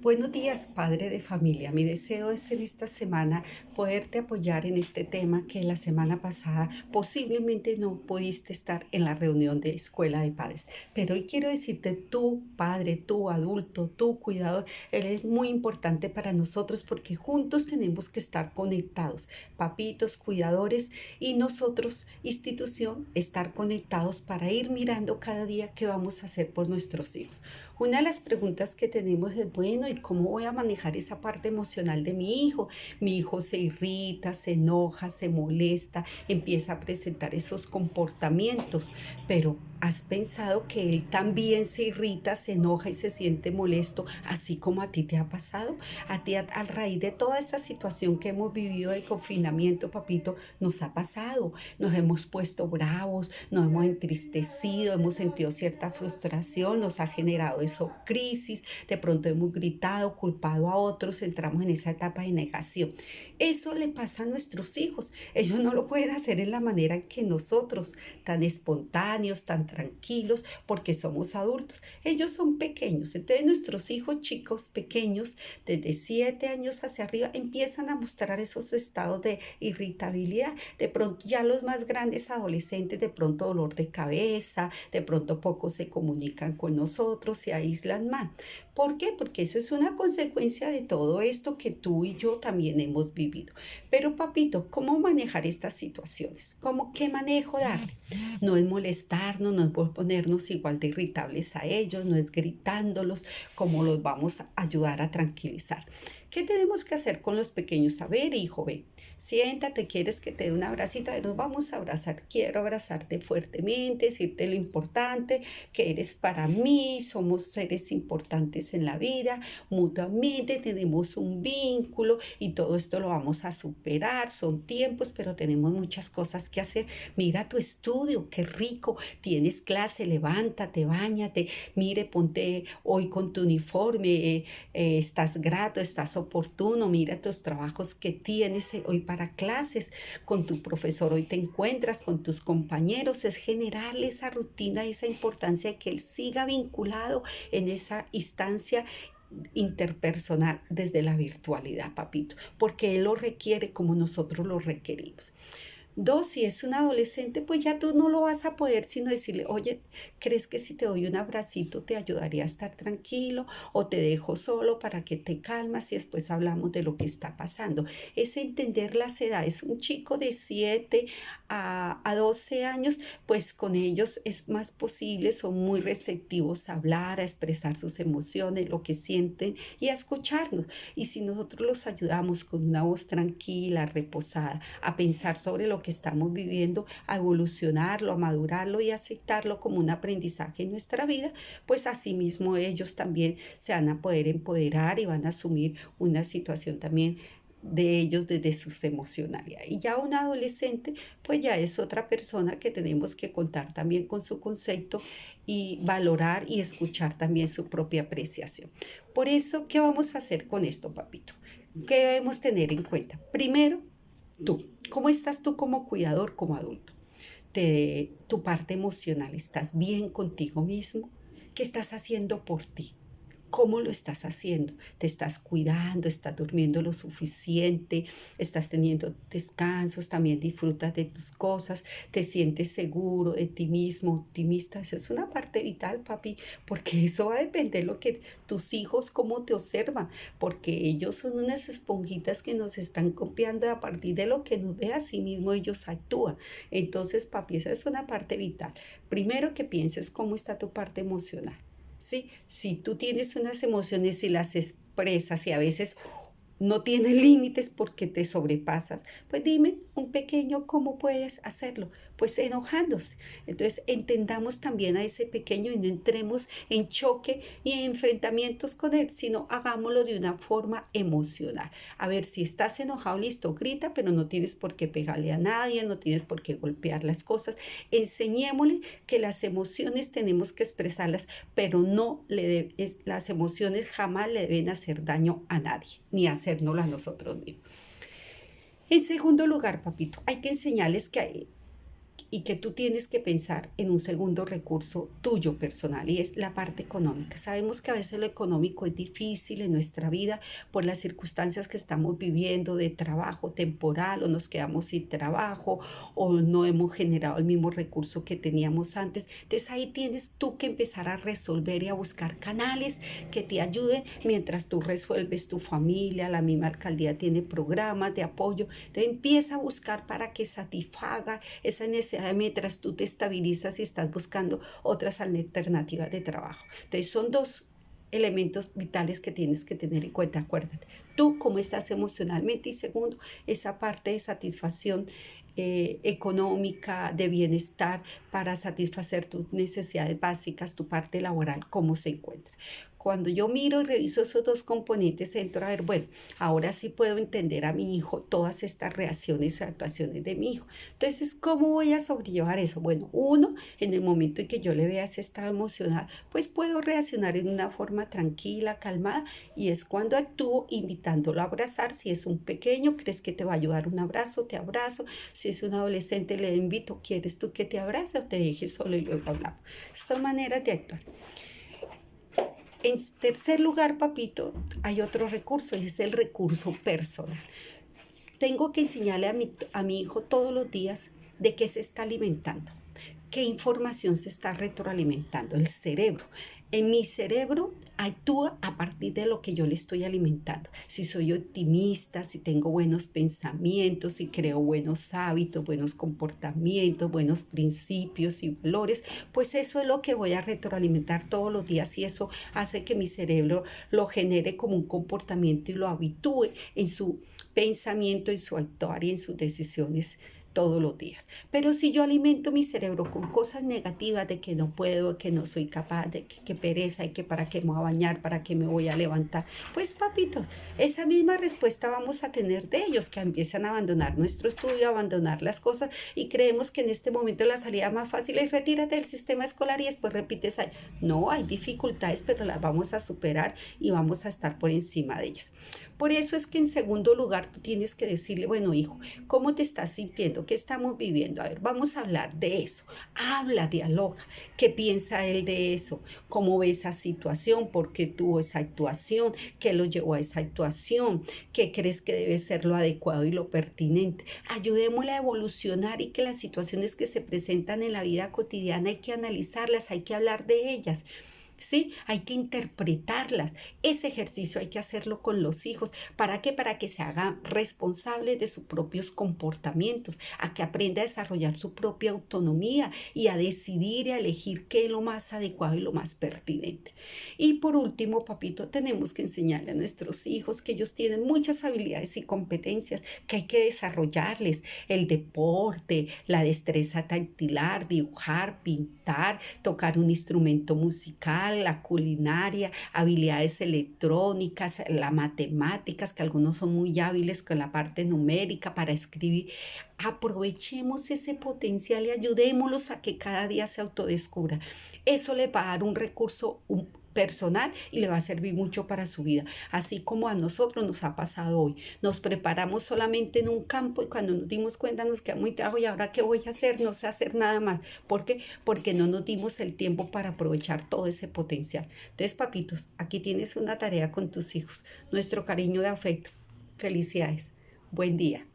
Buenos días, padre de familia. Mi deseo es en esta semana poderte apoyar en este tema que la semana pasada posiblemente no pudiste estar en la reunión de escuela de padres. Pero hoy quiero decirte, tú, padre, tú, adulto, tú, cuidador, eres muy importante para nosotros porque juntos tenemos que estar conectados. Papitos, cuidadores y nosotros, institución, estar conectados para ir mirando cada día qué vamos a hacer por nuestros hijos. Una de las preguntas que tenemos es, bueno, ¿y cómo voy a manejar esa parte emocional de mi hijo? Mi hijo se irrita, se enoja, se molesta, empieza a presentar esos comportamientos, pero ¿has pensado que él también se irrita, se enoja y se siente molesto, así como a ti te ha pasado? A ti, a raíz de toda esa situación que hemos vivido de confinamiento, papito, nos ha pasado. Nos hemos puesto bravos, nos hemos entristecido, hemos sentido cierta frustración, nos ha generado eso crisis, de pronto hemos gritado, culpado a otros, entramos en esa etapa de negación. Eso le pasa a nuestros hijos. Ellos no lo pueden hacer en la manera en que nosotros, tan espontáneos, tan tranquilos, porque somos adultos. Ellos son pequeños, entonces nuestros hijos chicos pequeños, desde 7 años hacia arriba, empiezan a mostrar esos estados de irritabilidad. De pronto ya los más grandes adolescentes, de pronto dolor de cabeza, de pronto poco se comunican con nosotros, se aíslan más. ¿Por qué? Porque eso es una consecuencia de todo esto que tú y yo también hemos vivido. Pero papito, ¿cómo manejar estas situaciones? ¿Cómo qué manejo darle? No es molestarnos, no es ponernos igual de irritables a ellos, no es gritándolos, como los vamos a ayudar a tranquilizar. ¿Qué tenemos que hacer con los pequeños? A ver, hijo, ve, siéntate, ¿quieres que te dé un abracito? A ver, nos vamos a abrazar. Quiero abrazarte fuertemente, decirte lo importante que eres para mí, somos seres importantes en la vida, mutuamente tenemos un vínculo y todo esto lo vamos a superar. Son tiempos, pero tenemos muchas cosas que hacer. Mira tu estudio, qué rico, tienes clase, levántate, báñate, mire, ponte hoy con tu uniforme, estás grato, estás oportuno, mira tus trabajos que tienes hoy para clases, con tu profesor hoy te encuentras, con tus compañeros, es generarle esa rutina, esa importancia de que él siga vinculado en esa instancia interpersonal desde la virtualidad, papito, porque él lo requiere como nosotros lo requerimos. Dos, si es un adolescente, pues ya tú no lo vas a poder sino decirle, oye, ¿crees que si te doy un abracito te ayudaría a estar tranquilo o te dejo solo para que te calmas y después hablamos de lo que está pasando? Es entender las edades. Un chico de 7 a 12 años, pues con ellos es más posible, son muy receptivos a hablar, a expresar sus emociones, lo que sienten y a escucharnos. Y si nosotros los ayudamos con una voz tranquila, reposada, a pensar sobre lo que estamos viviendo, a evolucionarlo, a madurarlo y a aceptarlo como un aprendizaje en nuestra vida, pues asimismo ellos también se van a poder empoderar y van a asumir una situación también de ellos desde sus emocionalidades. Y ya un adolescente, pues ya es otra persona que tenemos que contar también con su concepto y valorar y escuchar también su propia apreciación. Por eso, ¿qué vamos a hacer con esto, papito? ¿Qué debemos tener en cuenta? Primero, tú. ¿Cómo estás tú como cuidador, como adulto? Tu parte emocional, ¿estás bien contigo mismo? ¿Qué estás haciendo por ti? ¿Cómo lo estás haciendo? ¿Te estás cuidando? ¿Estás durmiendo lo suficiente? ¿Estás teniendo descansos? ¿También disfrutas de tus cosas? ¿Te sientes seguro de ti mismo, optimista? Esa es una parte vital, papi, porque eso va a depender de lo que tus hijos, cómo te observan, porque ellos son unas esponjitas que nos están copiando y a partir de lo que nos ve a sí mismo ellos actúan. Entonces, papi, esa es una parte vital. Primero que pienses cómo está tu parte emocional. ¿Sí? Si tú tienes unas emociones y las expresas y a veces no tienes límites porque te sobrepasas, pues dime un pequeño cómo puedes hacerlo, pues enojándose. Entonces entendamos también a ese pequeño y no entremos en choque y en enfrentamientos con él, sino hagámoslo de una forma emocional. A ver, si estás enojado, listo, grita, pero no tienes por qué pegarle a nadie, no tienes por qué golpear las cosas. Enseñémosle que las emociones tenemos que expresarlas, pero no las emociones jamás le deben hacer daño a nadie, ni hacérnoslo a nosotros mismos. En segundo lugar, papito, hay que enseñarles que y que tú tienes que pensar en un segundo recurso tuyo personal y es la parte económica. Sabemos que a veces lo económico es difícil en nuestra vida por las circunstancias que estamos viviendo de trabajo temporal o nos quedamos sin trabajo o no hemos generado el mismo recurso que teníamos antes. Entonces ahí tienes tú que empezar a resolver y a buscar canales que te ayuden mientras tú resuelves tu familia, la misma alcaldía tiene programas de apoyo. Entonces empieza a buscar para que satisfaga esa necesidad mientras tú te estabilizas y estás buscando otras alternativas de trabajo. Entonces son dos elementos vitales que tienes que tener en cuenta. Acuérdate, tú cómo estás emocionalmente y segundo, esa parte de satisfacción económica, de bienestar para satisfacer tus necesidades básicas, tu parte laboral, cómo se encuentra. Cuando yo miro y reviso esos dos componentes, entro a ver, bueno, ahora sí puedo entender a mi hijo todas estas reacciones y actuaciones de mi hijo. Entonces, ¿cómo voy a sobrellevar eso? Bueno, uno, en el momento en que yo le vea ese estado emocional, pues puedo reaccionar en una forma tranquila, calmada, y es cuando actúo invitándolo a abrazar. Si es un pequeño, crees que te va a ayudar un abrazo, te abrazo. Si es un adolescente, le invito, ¿quieres tú que te abrace o te dejes solo y luego hablamos? Son maneras de actuar. En tercer lugar, papito, hay otro recurso y es el recurso personal. Tengo que enseñarle a mi hijo todos los días de qué se está alimentando, qué información se está retroalimentando, el cerebro. En mi cerebro actúa a partir de lo que yo le estoy alimentando. Si soy optimista, si tengo buenos pensamientos, si creo buenos hábitos, buenos comportamientos, buenos principios y valores, pues eso es lo que voy a retroalimentar todos los días y eso hace que mi cerebro lo genere como un comportamiento y lo habitúe en su pensamiento, en su actuar y en sus decisiones todos los días. Pero si yo alimento mi cerebro con cosas negativas de que no puedo, que no soy capaz, de que pereza y que para qué me voy a bañar, para qué me voy a levantar, pues papito, esa misma respuesta vamos a tener de ellos que empiezan a abandonar nuestro estudio, a abandonar las cosas y creemos que en este momento la salida más fácil es retírate del sistema escolar y después repites ahí. No, hay dificultades, pero las vamos a superar y vamos a estar por encima de ellas. Por eso es que en segundo lugar tú tienes que decirle, bueno hijo, ¿cómo te estás sintiendo? ¿Qué estamos viviendo? A ver, vamos a hablar de eso. Habla, dialoga. ¿Qué piensa él de eso? ¿Cómo ve esa situación? ¿Por qué tuvo esa actuación? ¿Qué lo llevó a esa actuación? ¿Qué crees que debe ser lo adecuado y lo pertinente? Ayudémosle a evolucionar y que las situaciones que se presentan en la vida cotidiana hay que analizarlas, hay que hablar de ellas. ¿Sí? Hay que interpretarlas. Ese ejercicio hay que hacerlo con los hijos. ¿Para qué? Para que se hagan responsables de sus propios comportamientos, a que aprenda a desarrollar su propia autonomía y a decidir y a elegir qué es lo más adecuado y lo más pertinente. Y por último, papito, tenemos que enseñarle a nuestros hijos que ellos tienen muchas habilidades y competencias que hay que desarrollarles. El deporte, la destreza tactilar, dibujar, pintar, tocar un instrumento musical, la culinaria, habilidades electrónicas, las matemáticas, que algunos son muy hábiles con la parte numérica para escribir. Aprovechemos ese potencial y ayudémoslos a que cada día se autodescubra. Eso le va a dar un recurso personal y le va a servir mucho para su vida, así como a nosotros nos ha pasado hoy. Nos preparamos solamente en un campo y cuando nos dimos cuenta nos quedamos muy trabajo y ahora qué voy a hacer, no sé hacer nada más. ¿Por qué? Porque no nos dimos el tiempo para aprovechar todo ese potencial. Entonces, papitos, aquí tienes una tarea con tus hijos, nuestro cariño de afecto. Felicidades. Buen día.